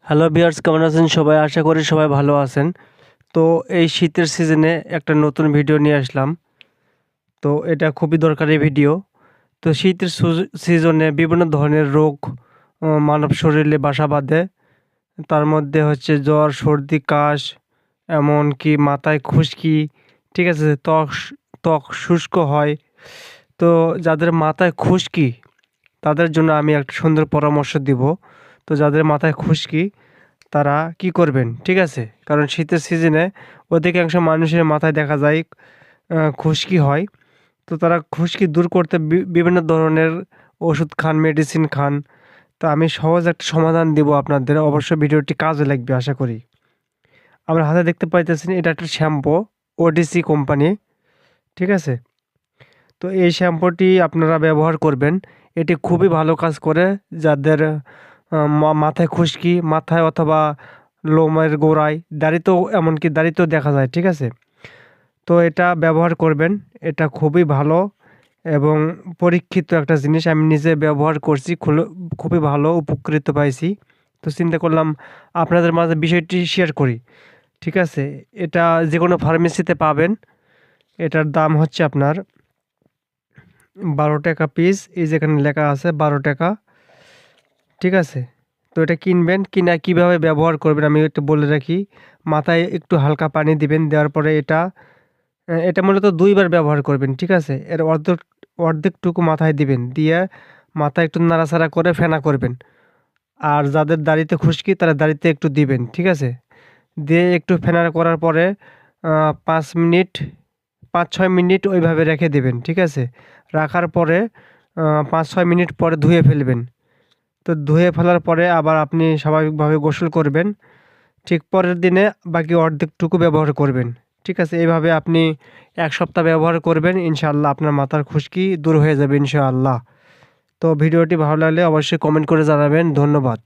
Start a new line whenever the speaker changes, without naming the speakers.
Hello viewers, কেমন আছেন সবাই? আশা করি সবাই ভালো আছেন। তো এই শীতের সিজনে একটা নতুন ভিডিও নিয়ে আসলাম। তো এটা খুবই দরকারি ভিডিও। তো শীতের সিজনে বিভিন্ন ধরনের রোগ মানব শরীরে বাসা বাঁধে। তার মধ্যে হচ্ছে জ্বর, সর্দি, কাশ, এমনকি মাথায় খুশকি, ঠিক আছে? ত্বক শুষ্ক হয়। তো যাদের মাথায় খুশকি তাদের জন্য আমি একটা সুন্দর পরামর্শ দিব। তো যাদের মাথায় খুশকি তারা কি করবেন? ঠিক আছে? কারণ শীতের সিজনে অধিকাংশ মানুষের মাথায় দেখা যায় খুশকি হয়। তো তারা খুশকি দূর করতে বিভিন্ন ধরনের ওষুধ খান, মেডিসিন খান। তো আমি সহজ একটা সমাধান দিব আপনাদের। অবশ্যই ভিডিওটি কাজে লাগবে আশা করি। আমার হাতে দেখতে পাইতেছেন এটা একটা শ্যাম্পু, ওডিসি কোম্পানি। ঠিক আছে? তো এই শ্যাম্পুটি আপনারা ব্যবহার করবেন। এটি খুবই ভালো কাজ করে যাদের মাথায় খুশকি, মাথায় অথবা লোমের গোড়ায়, দাড়িতেও এমনকি দাড়িতেও দেখা যায়। ঠিক আছে? তো এটা ব্যবহার করবেন। এটা খুবই ভালো এবং পরীক্ষিত একটা জিনিস। আমি নিজে ব্যবহার করছি। খুবই ভালো উপকৃত পাইছি। তো চিন্তা করলাম আপনাদের মাঝে বিষয়টি শেয়ার করি। ঠিক আছে? এটা যেকোনো ফার্মেসিতে পাবেন। এটার দাম হচ্ছে আপনার ৳১২ পিস। এই যেখানে লেখা আছে ৳১২। ঠিক আছে? তো এটা কিনবেন, কিনা কিভাবে ব্যবহার করবেন আমি একটু বলে রাখি। মাথায় একটু হালকা পানি দিবেন। দেওয়ার পরে এটা মূলত ২ বার ব্যবহার করবেন। ঠিক আছে? এর অর্ধেকটুকু মাথায় দিবেন। দিয়ে মাথায় একটু নাড়াচাড়া করে ফেনা করবেন। আর যাদের দাড়িতে খুশকি তারা দাড়িতে একটু দিবেন। ঠিক আছে? দিয়ে একটু ফেনা করার পরে ৫ মিনিট ৫-৬ মিনিট ওইভাবে রেখে দিবেন। ঠিক আছে? রাখার পরে ৫-৬ মিনিট পরে ধুয়ে ফেলবেন। তো ধুয়ে ফেলার পরে আবার আপনি স্বাভাবিকভাবে গোসল করবেন। ঠিক পরের দিনে বাকি অর্ধেকটুকু ব্যবহার করবেন। ঠিক আছে? এভাবে আপনি ১ সপ্তাহ ব্যবহার করবেন। ইনশাআল্লাহ আপনার মাথার খুশকি দূর হয়ে যাবে ইনশাআল্লাহ। তো ভিডিওটি ভালো লাগলে অবশ্যই কমেন্ট করে জানাবেন। ধন্যবাদ।